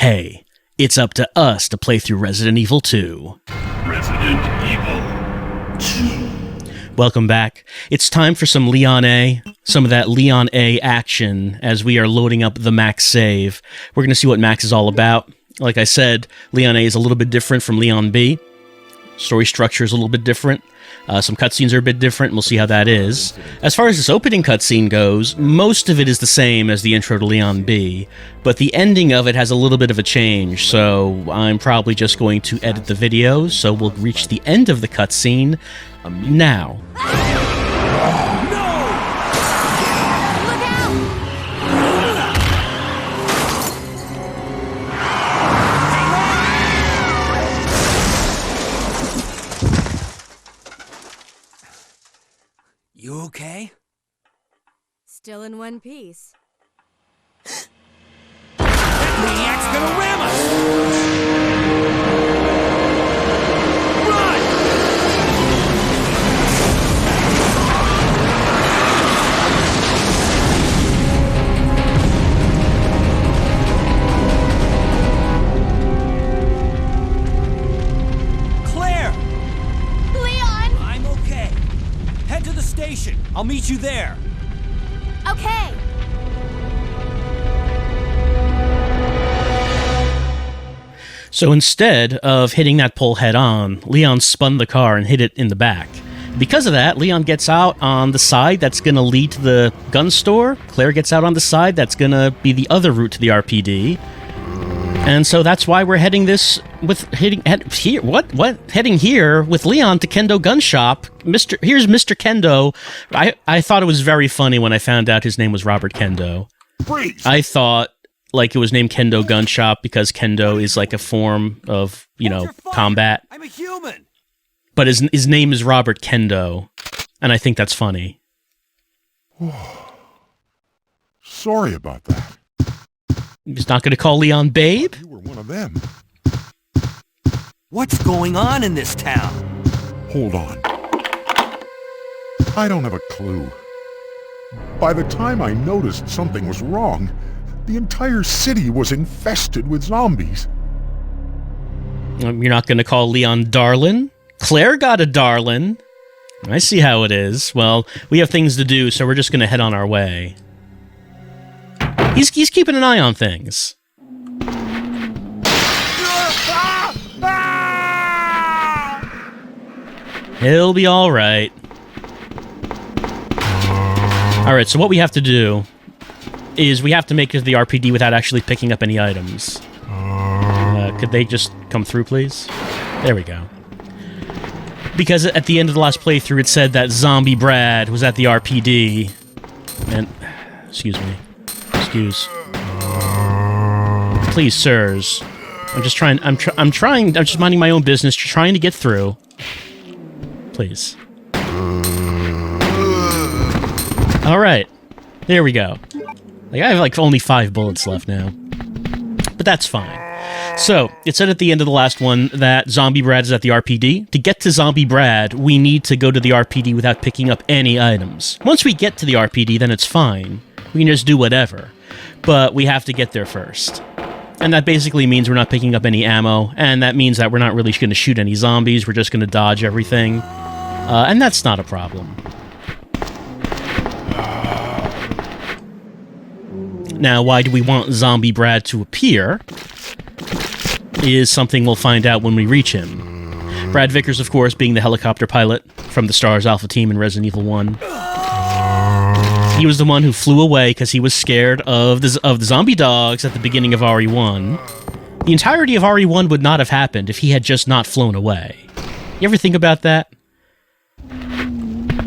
Hey, it's up to us to play through Resident Evil 2. Resident Evil 2. Welcome back. It's time for some Leon A, some of that Leon A action as we are loading up the Max save. We're going to see what Max is all about. Like I said, Leon A is a little bit different from Leon B. Story structure is a little bit different. Some cutscenes are a bit different, and we'll see how that is. As far as this opening cutscene goes, most of it is the same as the intro to Leon B, but the ending of it has a little bit of a change, so I'm probably just going to edit the video, so we'll reach the end of the cutscene now. You okay? Still in one piece. That maniac's gonna ram us! Run! Claire! Leon! I'm okay. Head to the station. I'll meet you there. Okay. So instead of hitting that pole head-on, Leon spun the car and hit it in the back. Because of that, Leon gets out on the side that's going to lead to the gun store. Claire gets out on the side that's going to be the other route to the RPD. And so that's why we're heading this with heading here with Leon to Kendo Gun Shop. Here's Mr. Kendo. I thought it was very funny when I found out his name was Robert Kendo. Freeze! I thought like it was named Kendo Gun Shop because Kendo is like a form of, combat. I'm a human. But his name is Robert Kendo, and I think that's funny. Sorry about that. He's not going to call Leon Babe? You were one of them. What's going on in this town? Hold on. I don't have a clue. By the time I noticed something was wrong, the entire city was infested with zombies. You're not going to call Leon Darlin? Claire got a Darlin. I see how it is. Well, we have things to do, so we're just going to head on our way. He's keeping an eye on things. He'll be all right. All right, so what we have to do is we have to make it to the RPD without actually picking up any items. Could they just come through, please? There we go. Because at the end of the last playthrough, it said that Zombie Brad was at the RPD. And, excuse me. Excuse. Please, sirs. I'm just trying. I'm just minding my own business, trying to get through. Please. All right. There we go. Like I have only 5 bullets left now, but that's fine. So it said at the end of the last one that Zombie Brad is at the RPD. To get to Zombie Brad, we need to go to the RPD without picking up any items. Once we get to the RPD, then it's fine. We can just do whatever. But we have to get there first. And that basically means we're not picking up any ammo, and that means that we're not really going to shoot any zombies, we're just going to dodge everything. And that's not a problem. Now, why do we want Zombie Brad to appear is something we'll find out when we reach him. Brad Vickers, of course, being the helicopter pilot from the STARS Alpha team in Resident Evil 1. He was the one who flew away because he was scared of the zombie dogs at the beginning of RE1. The entirety of RE1 would not have happened if he had just not flown away. You ever think about that?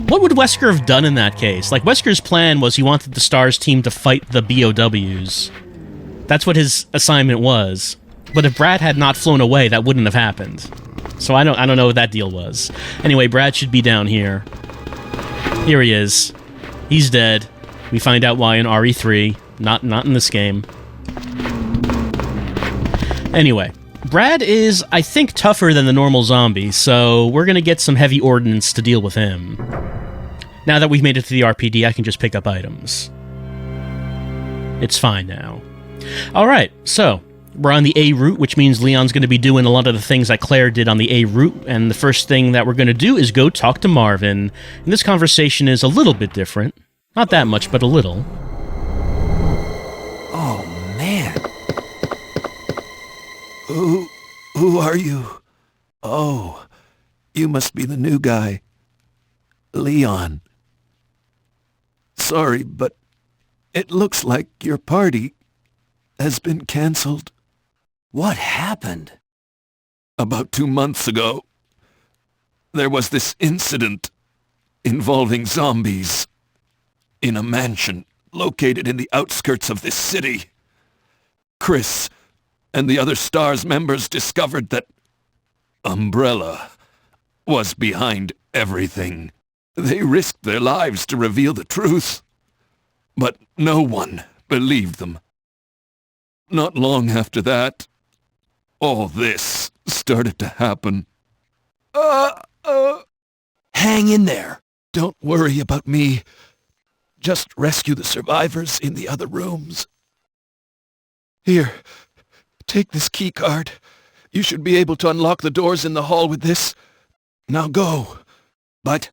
What would Wesker have done in that case? Like, Wesker's plan was he wanted the STARS team to fight the BOWs. That's what his assignment was. But if Brad had not flown away, that wouldn't have happened. So I don't know what that deal was. Anyway, Brad should be down here. Here he is. He's dead. We find out why in RE3. Not in this game. Anyway, Brad is, I think, tougher than the normal zombie, so we're gonna get some heavy ordnance to deal with him. Now that we've made it to the RPD, I can just pick up items. It's fine now. Alright, so, We're on the A route, which means Leon's going to be doing a lot of the things that Claire did on the A route, and the first thing that we're going to do is go talk to Marvin. And this conversation is a little bit different. Not that much, but a little. Oh, man. Who are you? Oh, you must be the new guy. Leon. Sorry, but it looks like your party has been cancelled. What happened? About 2 months ago, there was this incident involving zombies in a mansion located in the outskirts of this city. Chris and the other STARS members discovered that Umbrella was behind everything. They risked their lives to reveal the truth, but no one believed them. Not long after that, all this started to happen. Hang in there. Don't worry about me. Just rescue the survivors in the other rooms. Here, take this key card. You should be able to unlock the doors in the hall with this. Now go. But...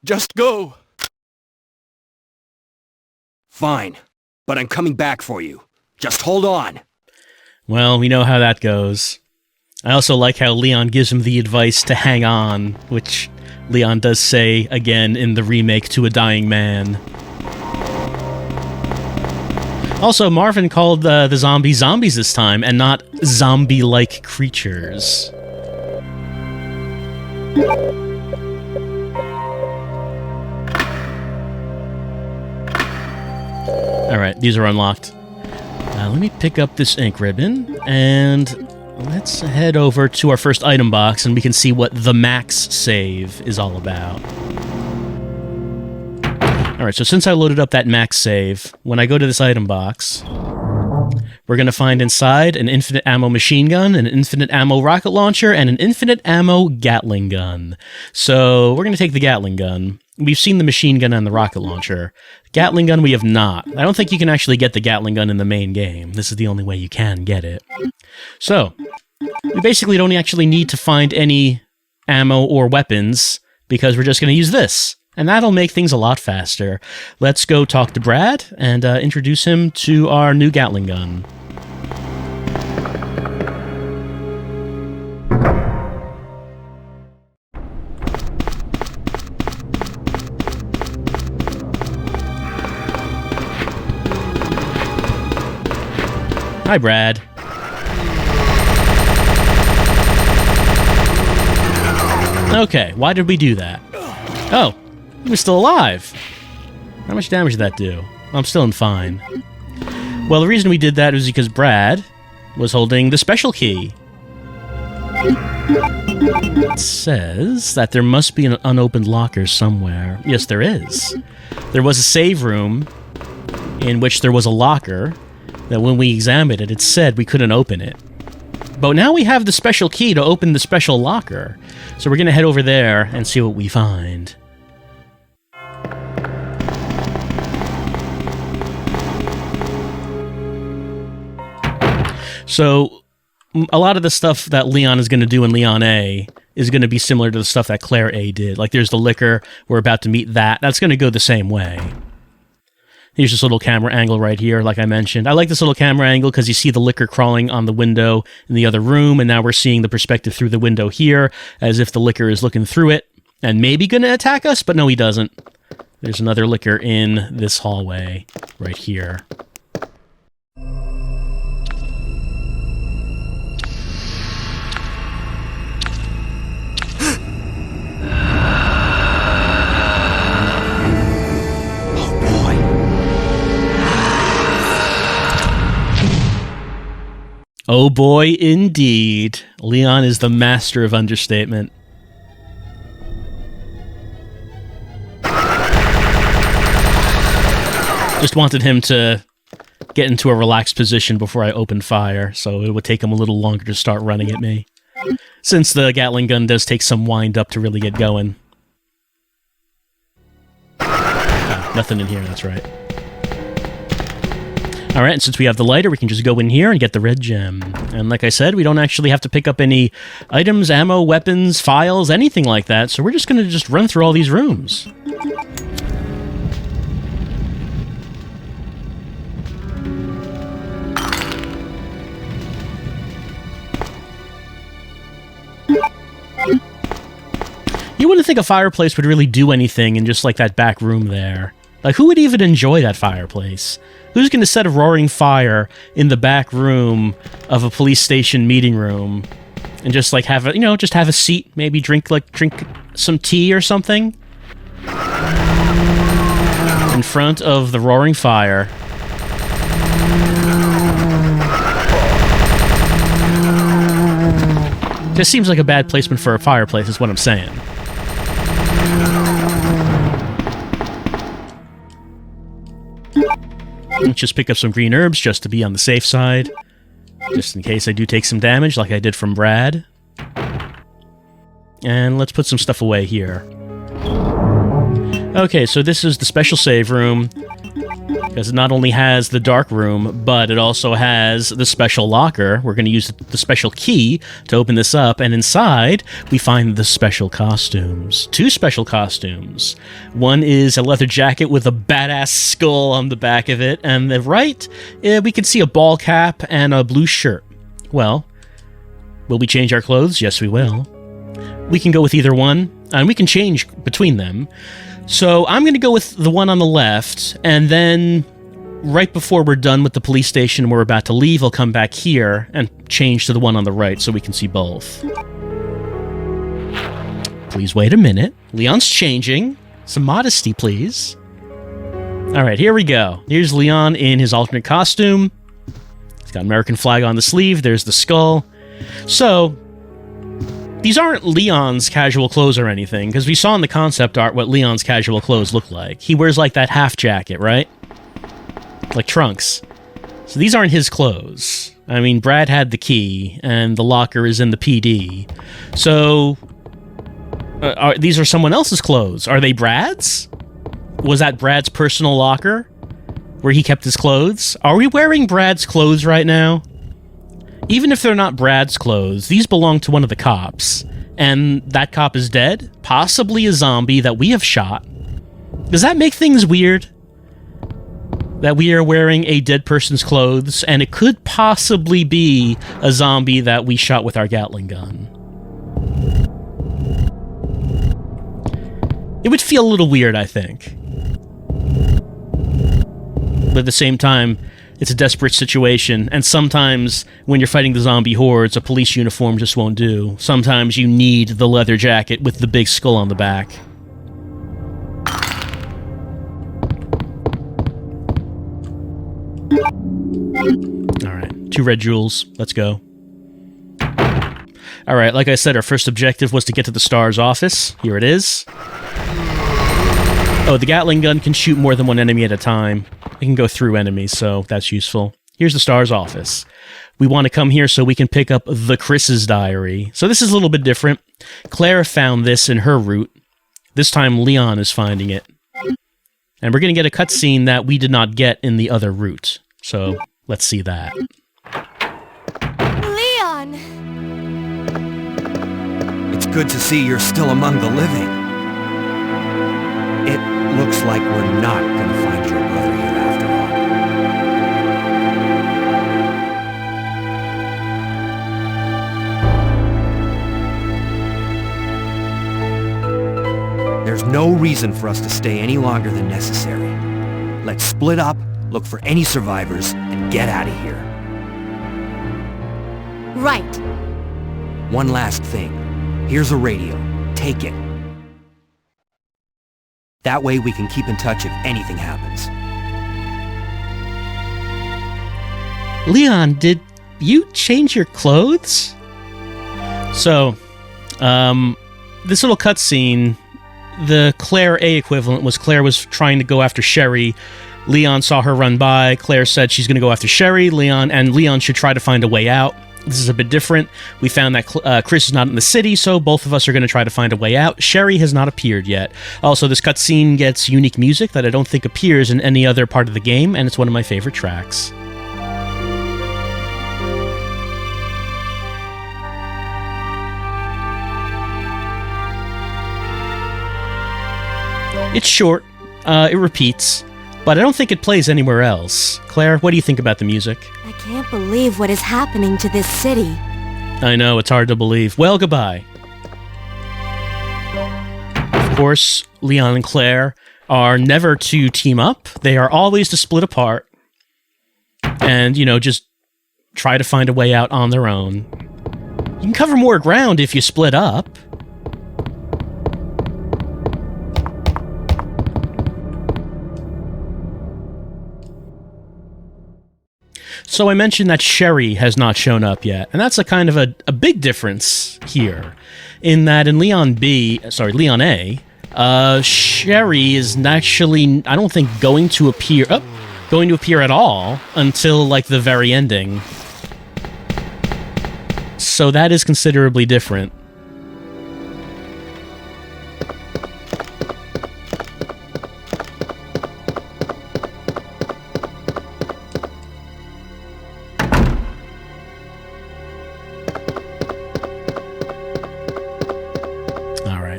Just go. Fine. But I'm coming back for you. Just hold on. Well, we know how that goes. I also like how Leon gives him the advice to hang on, which Leon does say again in the remake to a dying man. Also, Marvin called the zombies zombies this time, and not zombie-like creatures. Alright, these are unlocked. Let me pick up this ink ribbon, and let's head over to our first item box, and we can see what the max save is all about. Alright, so since I loaded up that max save, when I go to this item box, we're going to find inside an infinite ammo machine gun, an infinite ammo rocket launcher, and an infinite ammo Gatling gun. So we're going to take the Gatling gun. We've seen the machine gun and the rocket launcher. Gatling gun we have not. I don't think you can actually get the Gatling gun in the main game. This is the only way you can get it. So, we basically don't actually need to find any ammo or weapons, because we're just going to use this. And that'll make things a lot faster. Let's go talk to Brad and introduce him to our new Gatling gun. Hi, Brad. Okay, why did we do that? Oh, he was still alive. How much damage did that do? I'm still in fine. Well, the reason we did that was because Brad was holding the special key. It says that there must be an unopened locker somewhere. Yes, there is. There was a save room in which there was a locker that when we examined it, it said we couldn't open it. But now we have the special key to open the special locker. So we're going to head over there and see what we find. So, a lot of the stuff that Leon is going to do in Leon A is going to be similar to the stuff that Claire A did. Like, there's the liquor, we're about to meet that. That's going to go the same way. Here's this little camera angle right here, like I mentioned. I like this little camera angle because you see the liquor crawling on the window in the other room, and now we're seeing the perspective through the window here, as if the liquor is looking through it, and maybe going to attack us, but no, he doesn't. There's another liquor in this hallway right here. Oh boy, indeed. Leon is the master of understatement. Just wanted him to get into a relaxed position before I opened fire, so it would take him a little longer to start running at me. Since the Gatling gun does take some wind up to really get going. Nothing in here, that's right. All right, and since we have the lighter, we can just go in here and get the red gem. And like I said, we don't actually have to pick up any items, ammo, weapons, files, anything like that. So we're just going to just run through all these rooms. You wouldn't think a fireplace would really do anything in just like that back room there. Like, who would even enjoy that fireplace? Who's going to set a roaring fire in the back room of a police station meeting room and just like have a, just have a seat, maybe drink some tea or something in front of the roaring fire? Just seems like a bad placement for a fireplace is what I'm saying. Let's just pick up some green herbs just to be on the safe side. Just in case I do take some damage like I did from Brad. And let's put some stuff away here. Okay, so this is the special save room. Because it not only has the dark room, but it also has the special locker. We're going to use the special key to open this up, and inside we find the special costumes. 2 special costumes. One is a leather jacket with a badass skull on the back of it, and the right, we can see a ball cap and a blue shirt. Well, will we change our clothes? Yes, we will. We can go with either one, and we can change between them. So I'm going to go with the one on the left, and then right before we're done with the police station and we're about to leave, I'll come back here and change to the one on the right so we can see both. Please wait a minute. Leon's changing. Some modesty, please. All right, here we go. Here's Leon in his alternate costume. He's got an American flag on the sleeve. There's the skull. So these aren't Leon's casual clothes or anything, because we saw in the concept art what Leon's casual clothes look like. He wears like that half jacket, right? Like trunks. So these aren't his clothes. I mean, Brad had the key, and the locker is in the PD. So these are someone else's clothes. Are they Brad's? Was that Brad's personal locker where he kept his clothes? Are we wearing Brad's clothes right now? Even if they're not Brad's clothes, these belong to one of the cops. And that cop is dead? Possibly a zombie that we have shot. Does that make things weird? That we are wearing a dead person's clothes, and it could possibly be a zombie that we shot with our Gatling gun. It would feel a little weird, I think. But at the same time, it's a desperate situation, and sometimes when you're fighting the zombie hordes, a police uniform just won't do. Sometimes you need the leather jacket with the big skull on the back. Alright, 2 red jewels. Let's go. Alright, like I said, our first objective was to get to the STAR's office. Here it is. Oh, the Gatling gun can shoot more than one enemy at a time. It can go through enemies, so that's useful. Here's the STAR's office. We want to come here so we can pick up the Chris's diary. So this is a little bit different. Claire found this in her route. This time Leon is finding it. And we're going to get a cutscene that we did not get in the other route. So let's see that. Leon! It's good to see you're still among the living. It looks like we're not gonna find your brother here after all. There's no reason for us to stay any longer than necessary. Let's split up, look for any survivors, and get out of here. Right. One last thing. Here's a radio. Take it. That way we can keep in touch if anything happens. Leon, did you change your clothes? So, this little cutscene, the Claire A equivalent was Claire was trying to go after Sherry. Leon saw her run by. Claire said she's going to go after Sherry. Leon should try to find a way out. This is a bit different. We found that Chris is not in the city, so both of us are going to try to find a way out. Sherry has not appeared yet. Also, this cutscene gets unique music that I don't think appears in any other part of the game, and it's one of my favorite tracks. It's short, it repeats, but I don't think it plays anywhere else. Claire, what do you think about the music? I can't believe what is happening to this city. I know, it's hard to believe. Well, goodbye. Of course, Leon and Claire are never to team up. They are always to split apart and, just try to find a way out on their own. You can cover more ground if you split up. So I mentioned that Sherry has not shown up yet, and that's a kind of a big difference here, in that in Leon A, Sherry is actually, I don't think, going to appear at all until, like, the very ending. So that is considerably different.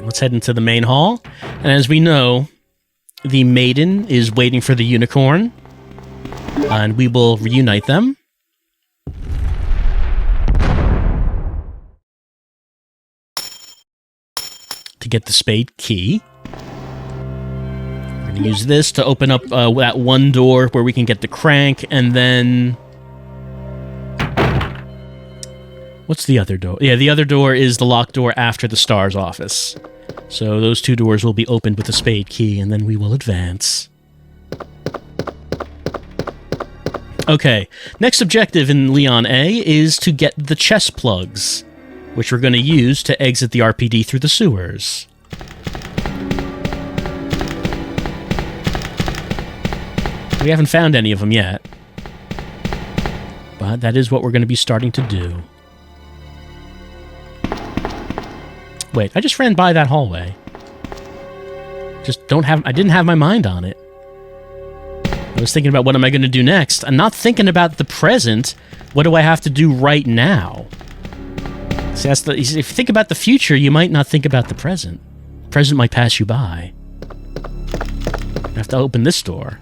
Let's head into the main hall. And as we know, the maiden is waiting for the unicorn. And we will reunite them. To get the spade key. We're going to use this to open up that one door where we can get the crank, and then... What's the other door? Yeah, the other door is the locked door after the star's office. So those two doors will be opened with the spade key, and then we will advance. Okay, next objective in Leon A is to get the chest plugs, which we're going to use to exit the RPD through the sewers. We haven't found any of them yet, but that is what we're going to be starting to do. Wait, I just ran by that hallway. I didn't have my mind on it. I was thinking about what am I going to do next. I'm not thinking about the present. What do I have to do right now? See, if you think about the future, you might not think about the present. The present might pass you by. I have to open this door.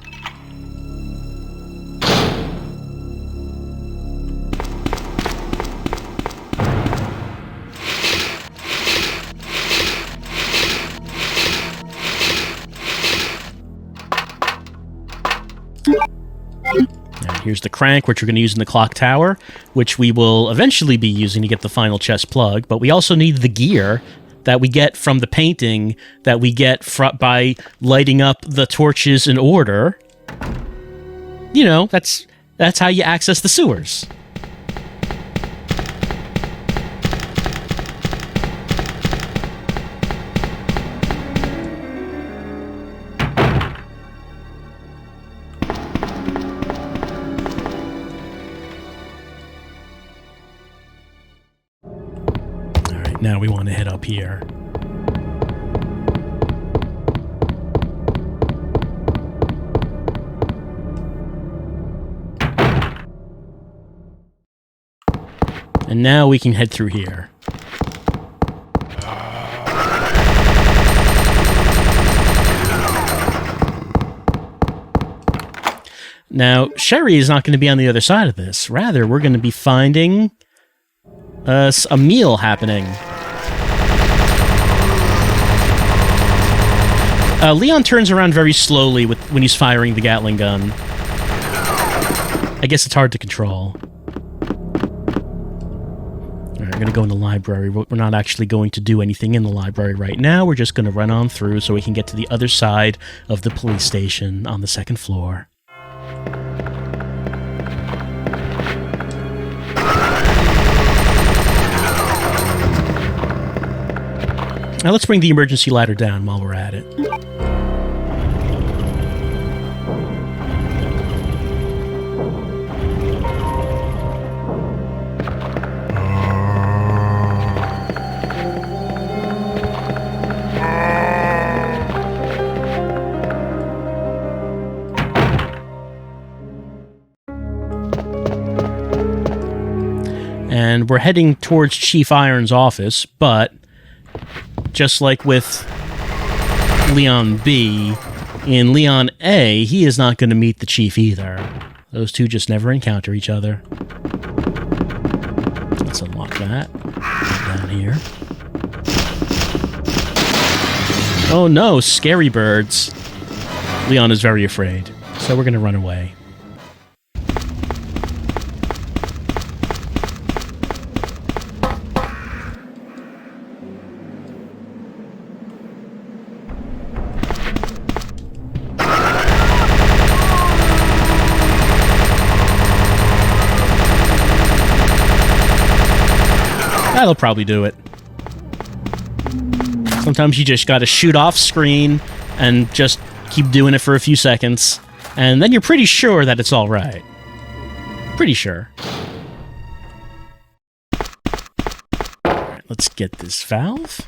Here's the crank, which we're going to use in the clock tower, which we will eventually be using to get the final chest plug, but we also need the gear that we get from the painting that we get by lighting up the torches in order. That's how you access the sewers. Now we want to head up here. And now we can head through here. Now, Sherry is not going to be on the other side of this. Rather, we're going to be finding a meal happening. Leon turns around very slowly when he's firing the Gatling gun. I guess it's hard to control. Alright, we're going to go in the library. We're not actually going to do anything in the library right now. We're just going to run on through so we can get to the other side of the police station on the second floor. Now let's bring the emergency ladder down while we're at it. And we're heading towards Chief Iron's office, but just like with Leon B. In Leon A, he is not going to meet the chief either. Those two just never encounter each other. Let's unlock that. Down here. Oh no, scary birds. Leon is very afraid, so we're going to run away. That'll probably do it. Sometimes you just gotta shoot off screen and just keep doing it for a few seconds, and then you're pretty sure that it's alright. Pretty sure. Alright, let's get this valve.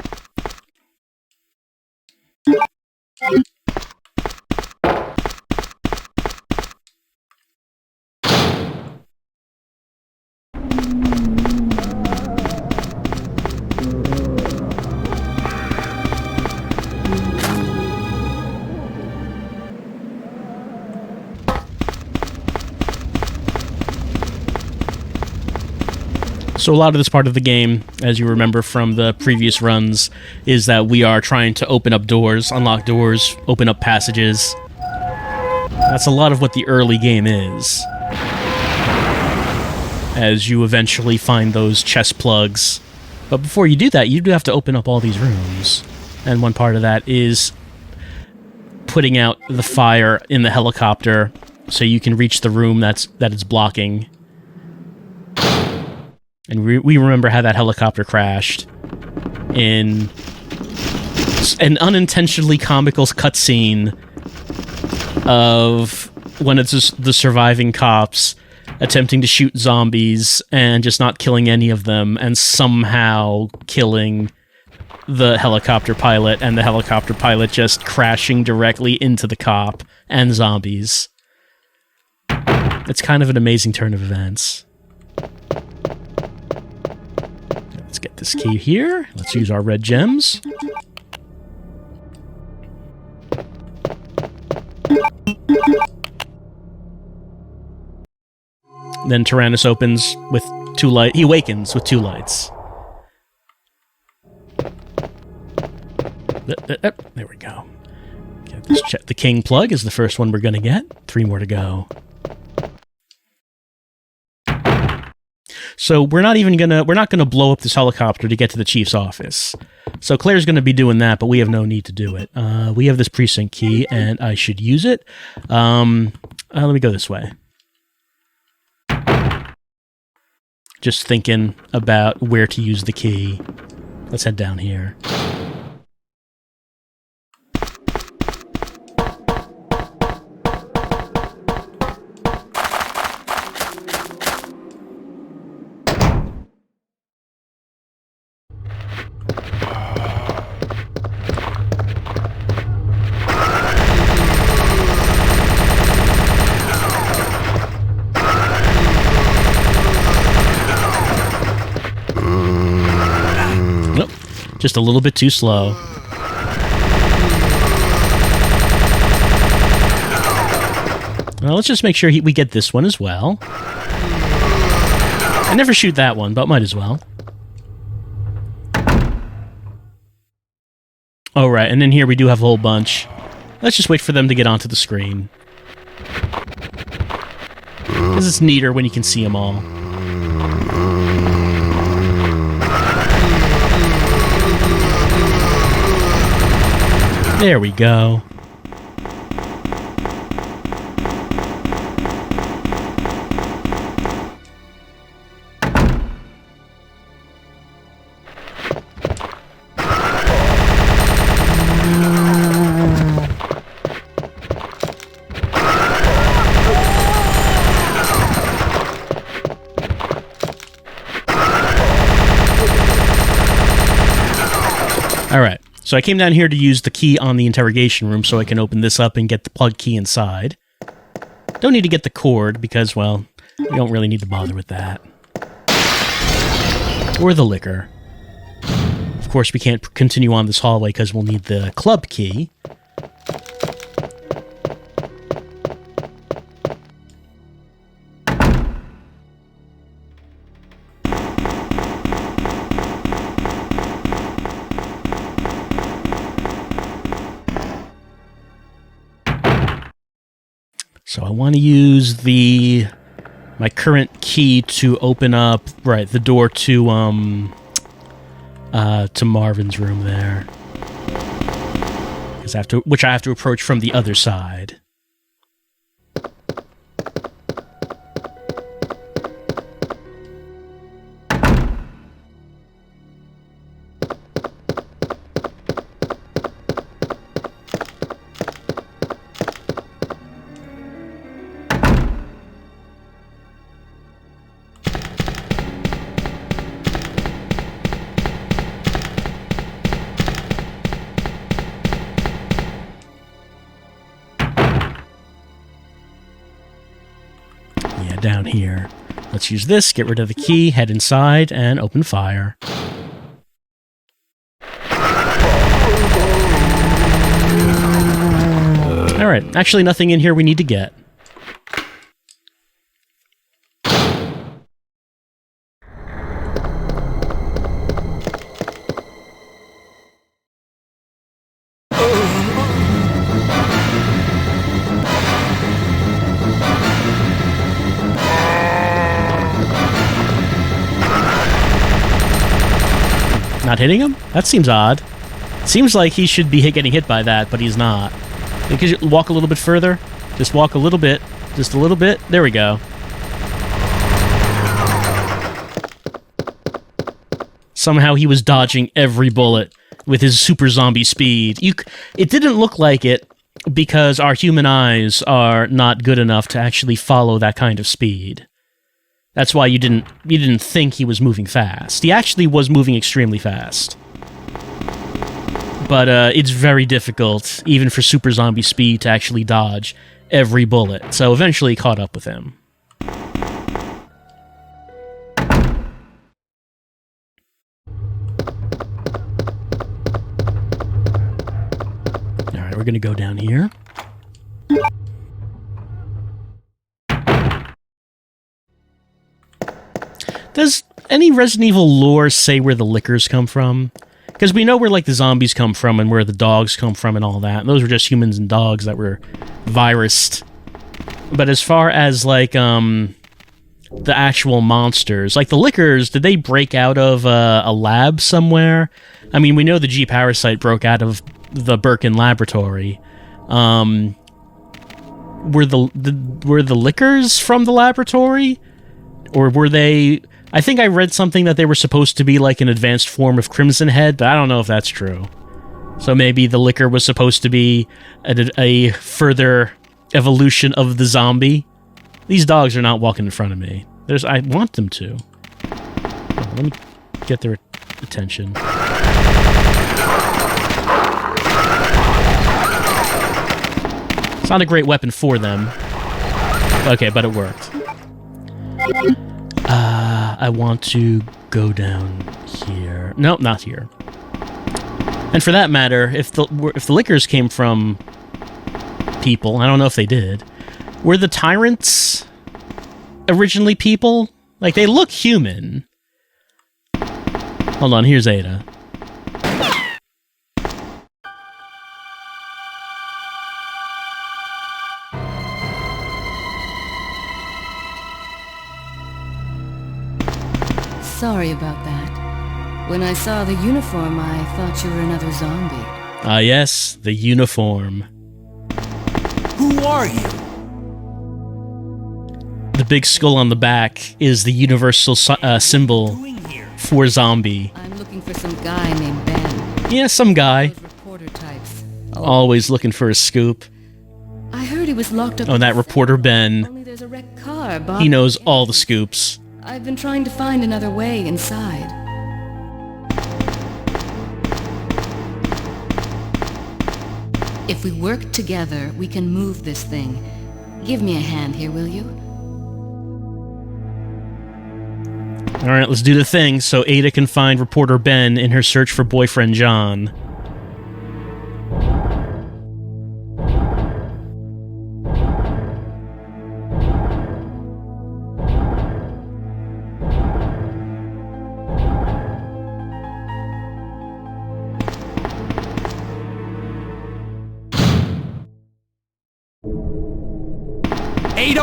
So a lot of this part of the game, as you remember from the previous runs, is that we are trying to open up doors, unlock doors, open up passages. That's a lot of what the early game is. As you eventually find those chest plugs. But before you do that, you do have to open up all these rooms. And one part of that is putting out the fire in the helicopter so you can reach the room that it's blocking. And we remember how that helicopter crashed in an unintentionally comical cutscene of when it's just the surviving cops attempting to shoot zombies and just not killing any of them, and somehow killing the helicopter pilot, and the helicopter pilot just crashing directly into the cop and zombies. It's kind of an amazing turn of events. Let's get this key here. Let's use our red gems. Then Tyrannus opens with two lights. He awakens with two lights. There we go. Get this the king plug is the first one we're gonna get. 3 more to go. So we're not gonna blow up this helicopter to get to the chief's office. So Claire's gonna be doing that, but we have no need to do it. We have this precinct key, and I should use it. Let me go this way. Just thinking about where to use the key. Let's head down here. Just a little bit too slow. Well, let's just make sure we get this one as well. I never shoot that one, but might as well. Oh, right, and then here we do have a whole bunch. Let's just wait for them to get onto the screen. Because it's neater when you can see them all. There we go. All right. So I came down here to use the key on the interrogation room so I can open this up and get the plug key inside. Don't need to get the cord because, well, we don't really need to bother with that. Or the liquor. Of course, we can't continue on this hallway because we'll need the club key. So I want to use my current key to open up the door to Marvin's room there, which I have to approach from the other side. Down here. Let's use this, get rid of the key, head inside, and open fire. Alright, actually nothing in here we need to get. Not hitting him? That seems odd. Seems like he should be getting hit by that, but he's not. Could you walk a little bit further? Just walk a little bit. Just a little bit. There we go. Somehow he was dodging every bullet with his super zombie speed. It didn't look like it because our human eyes are not good enough to actually follow that kind of speed. That's why you didn't think he was moving fast. He actually was moving extremely fast. But it's very difficult, even for super zombie speed, to actually dodge every bullet. So eventually he caught up with him. Alright, we're gonna go down here. Does any Resident Evil lore say where the lickers come from? Because we know where, like, the zombies come from and where the dogs come from and all that. And those were just humans and dogs that were virused. But as far as, like, the actual monsters, like the lickers, did they break out of a lab somewhere? I mean, we know the G parasite broke out of the Birkin laboratory. Were the lickers from the laboratory? Or were they... I think I read something that they were supposed to be like an advanced form of Crimson Head, but I don't know if that's true. So maybe the licker was supposed to be a further evolution of the zombie. These dogs are not walking in front of me. I want them to. Oh, let me get their attention. It's not a great weapon for them. Okay, but it worked. I want to go down here. No, not here. And for that matter, if the lickers came from people, I don't know if they did, were the tyrants originally people? Like, they look human. Hold on, here's Ada. Sorry about that. When I saw the uniform, I thought you were another zombie. Ah, yes, the uniform. Who are you? The big skull on the back is the universal symbol for zombie. I'm looking for some guy named Ben. Yeah, some guy. Those reporter types. Always looking for a scoop. I heard he was locked up. Oh, that reporter Ben. Only there's a wrecked car. He knows all the scoops. I've been trying to find another way inside. If we work together, we can move this thing. Give me a hand here, will you? All right, let's do the thing so Ada can find reporter Ben in her search for boyfriend John.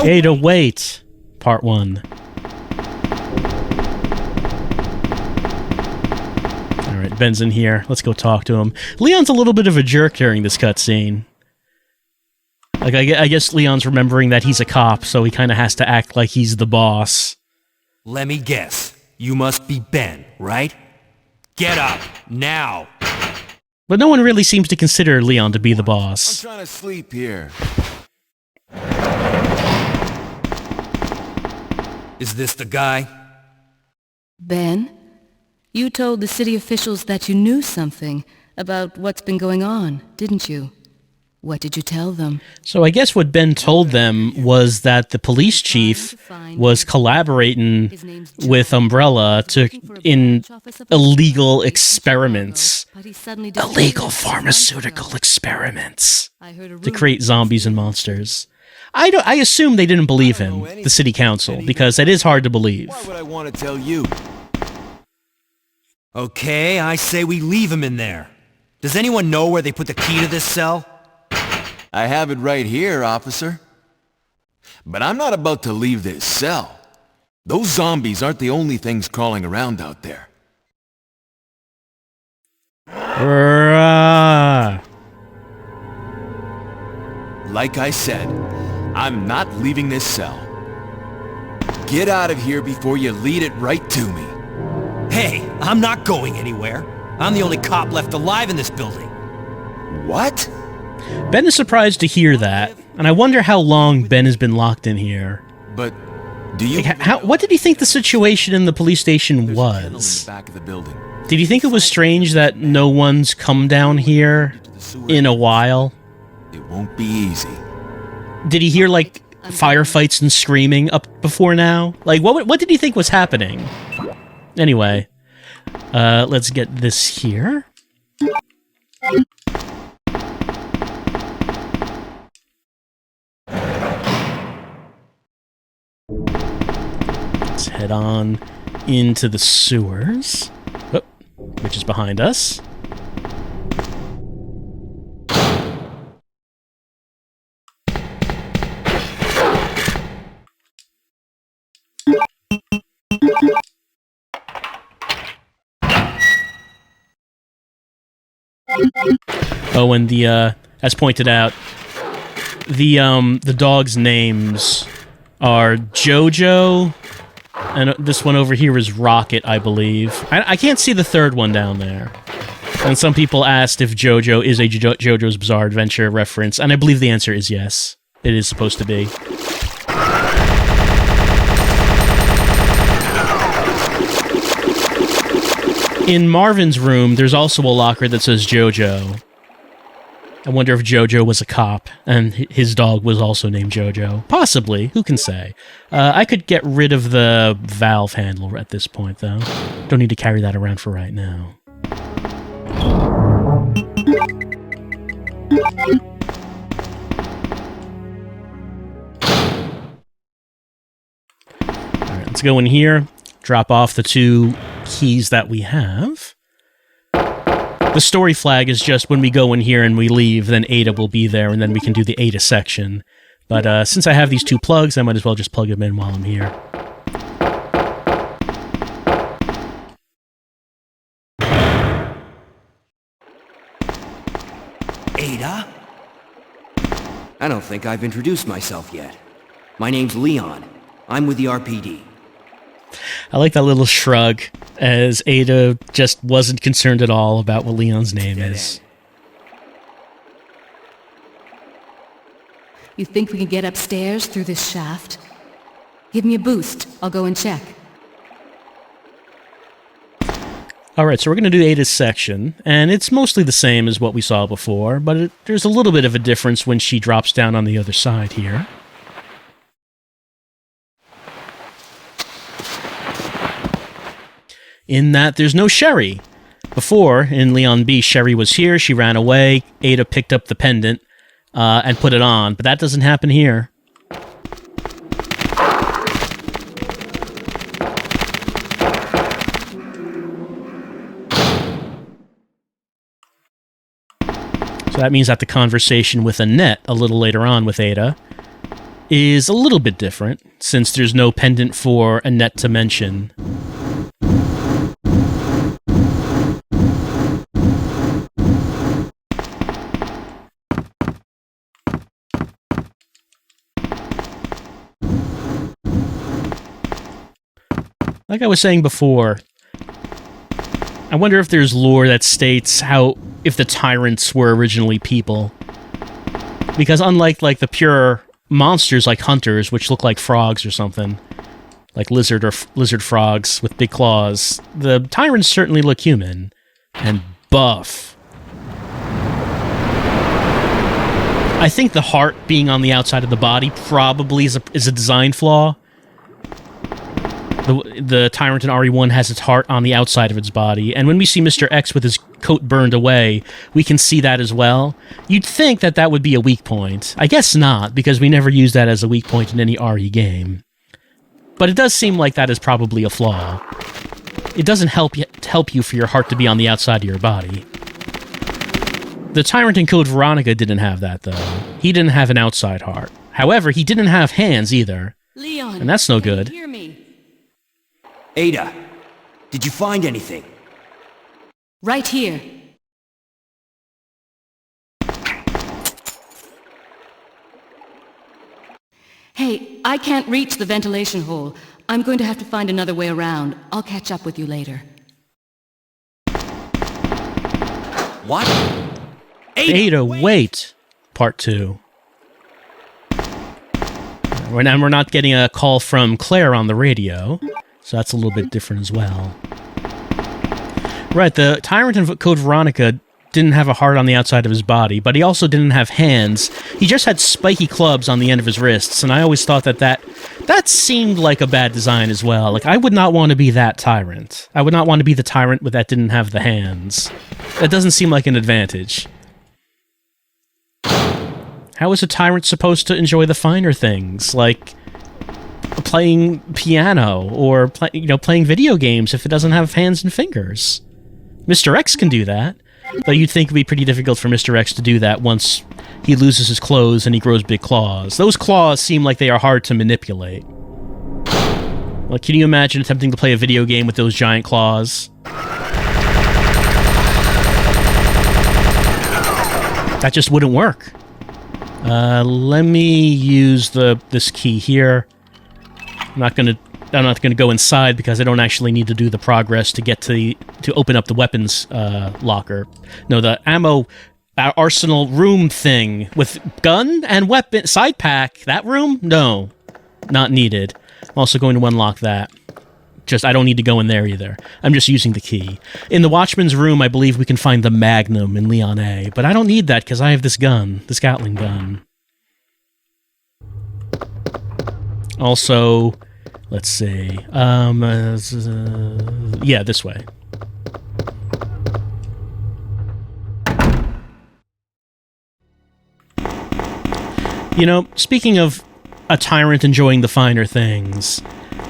Ada, wait! Part 1. Alright, Ben's in here. Let's go talk to him. Leon's a little bit of a jerk during this cutscene. Like, I guess Leon's remembering that he's a cop, so he kind of has to act like he's the boss. Let me guess. You must be Ben, right? Get up, now! But no one really seems to consider Leon to be the boss. I'm trying to sleep here. Is this the guy? Ben, you told the city officials that you knew something about what's been going on, didn't you? What did you tell them? So I guess what Ben told them was that the police chief was collaborating with Umbrella in illegal experiments. Illegal pharmaceutical experiments to create zombies and monsters. I assume they didn't believe him, the city council, because that is hard to believe. Why would I want to tell you? Okay, I say we leave him in there. Does anyone know where they put the key to this cell? I have it right here, officer. But I'm not about to leave this cell. Those zombies aren't the only things crawling around out there. Like I said, I'm not leaving this cell. Get out of here before you lead it right to me. Hey, I'm not going anywhere. I'm the only cop left alive in this building. What? Ben is surprised to hear that, and I wonder how long Ben has been locked in here. But do you... What did he think the situation in the police station was? Back of the building. Did he think it was strange that no one's come down here in a while? It won't be easy. Did he hear, like, firefights and screaming up before now? Like, what did he think was happening? Anyway, let's get this here. Let's head on into the sewers, which is behind us. Oh, and as pointed out, the dogs' names are Jojo, and this one over here is Rocket, I believe. I can't see the third one down there. And some people asked if Jojo is a JoJo's Bizarre Adventure reference, and I believe the answer is yes. It is supposed to be. In Marvin's room, there's also a locker that says Jojo. I wonder if Jojo was a cop, and his dog was also named Jojo. Possibly, who can say? I could get rid of the valve handle at this point, though. Don't need to carry that around for right now. Alright, let's go in here, drop off the 2 keys that we have. The story flag is just when we go in here and we leave, then Ada will be there, and then we can do the Ada section. But since I have these 2 plugs, I might as well just plug them in while I'm here. Ada? I don't think I've introduced myself yet. My name's Leon. I'm with the RPD. I like that little shrug, as Ada just wasn't concerned at all about what Leon's name is. You think we can get upstairs through this shaft? Give me a boost. I'll go and check. Alright, so we're going to do Ada's section, and it's mostly the same as what we saw before, but there's a little bit of a difference when she drops down on the other side here. in that there's no Sherry. Before, in Leon B, Sherry was here, she ran away, Ada picked up the pendant, and put it on, but that doesn't happen here. So that means that the conversation with Annette a little later on with Ada is a little bit different, since there's no pendant for Annette to mention. Like I was saying before, I wonder if there's lore that states if the tyrants were originally people. Because unlike like the pure monsters like hunters, which look like frogs or something, like lizard frogs with big claws, the tyrants certainly look human and buff. I think the heart being on the outside of the body probably is a design flaw. The Tyrant in RE1 has its heart on the outside of its body, and when we see Mr. X with his coat burned away, we can see that as well. You'd think that that would be a weak point. I guess not, because we never use that as a weak point in any RE game. But it does seem like that is probably a flaw. It doesn't help you for your heart to be on the outside of your body. The Tyrant in Code Veronica didn't have that, though. He didn't have an outside heart. However, he didn't have hands either. Leon, and that's no good. Hear me. Ada, did you find anything? Right here. Hey, I can't reach the ventilation hole. I'm going to have to find another way around. I'll catch up with you later. What? Ada, wait! Part 2. We're not getting a call from Claire on the radio, so that's a little bit different as well. Right, the Tyrant in Code Veronica didn't have a heart on the outside of his body, but he also didn't have hands. He just had spiky clubs on the end of his wrists, and I always thought that seemed like a bad design as well. Like, I would not want to be that Tyrant. I would not want to be the Tyrant that didn't have the hands. That doesn't seem like an advantage. How is a Tyrant supposed to enjoy the finer things, like playing piano or playing video games if it doesn't have hands and fingers? Mr. X can do that, but you'd think it would be pretty difficult for Mr. X to do that once he loses his clothes and he grows big claws. Those claws seem like they are hard to manipulate. Like, can you imagine attempting to play a video game with those giant claws? That just wouldn't work. Let me use this key here. I'm not gonna go inside because I don't actually need to do the progress to get to open up the weapons locker. No, the ammo arsenal room thing with gun and weapon side pack. That room? No, not needed. I'm also going to unlock that. I don't need to go in there either. I'm just using the key. In the Watchman's room, I believe we can find the Magnum in Leon A, but I don't need that because I have this gun, this Gatling gun. Also, let's see. Yeah, this way. You know, speaking of a Tyrant enjoying the finer things,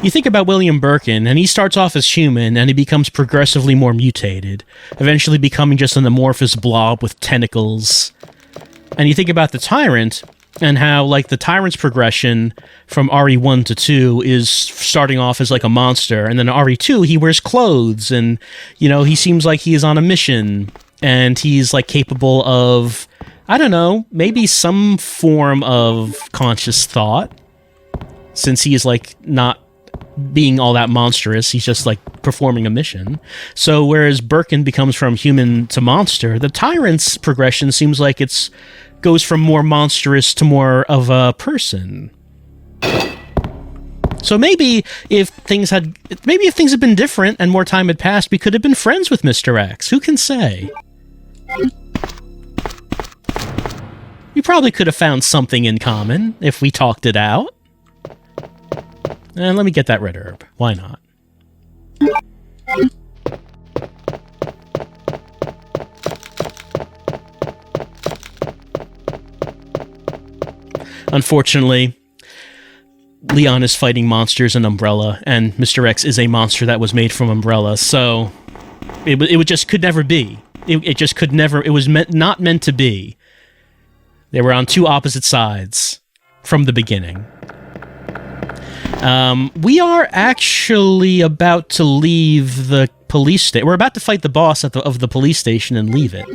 you think about William Birkin, and he starts off as human, and he becomes progressively more mutated, eventually becoming just an amorphous blob with tentacles. And you think about the Tyrant, and how, like, the Tyrant's progression from RE1 to 2 is starting off as, like, a monster, and then in RE2, he wears clothes, and, he seems like he is on a mission, and he's, like, capable of, I don't know, maybe some form of conscious thought, since he is, like, not being all that monstrous, he's just, like, performing a mission. So, whereas Birkin becomes from human to monster, the Tyrant's progression seems like it's goes from more monstrous to more of a person. So maybe if things had been different and more time had passed, we could have been friends with Mr. X. Who can say? We probably could have found something in common if we talked it out. And let me get that red herb. Why not? Unfortunately, Leon is fighting monsters in Umbrella, and Mr. X is a monster that was made from Umbrella, so it just could never be. It just could never... It was not meant to be. They were on two opposite sides from the beginning. We are actually about to leave the police station. We're about to fight the boss of the police station and leave it.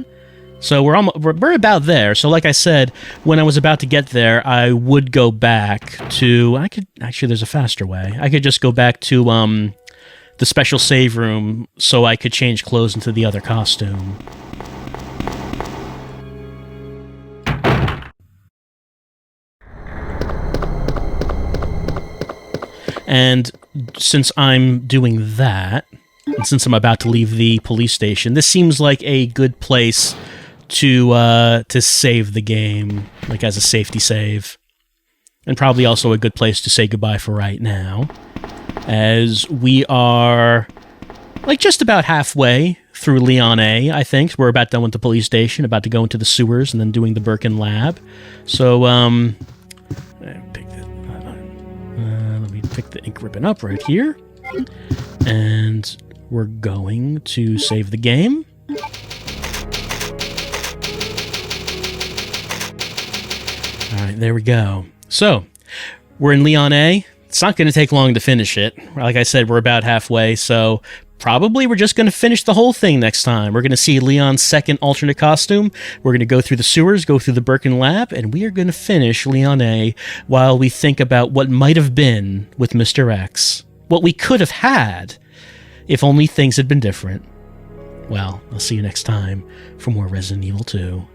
So we're about there. So like I said, when I was about to get there, I would go back to... Actually, there's a faster way. I could just go back to the special save room so I could change clothes into the other costume. And since I'm doing that, and since I'm about to leave the police station, this seems like a good place to save the game, like as a safety save. And probably also a good place to say goodbye for right now, as we are like just about halfway through Leon A, I think. We're about done with the police station, about to go into the sewers, and then doing the Birkin lab. So, let me pick the ink ribbon up right here. And we're going to save the game. Alright, there we go. So, we're in Leon A. It's not going to take long to finish it. Like I said, we're about halfway, so probably we're just going to finish the whole thing next time. We're going to see Leon's second alternate costume. We're going to go through the sewers, go through the Birkin lab, and we are going to finish Leon A while we think about what might have been with Mr. X. What we could have had if only things had been different. Well, I'll see you next time for more Resident Evil 2.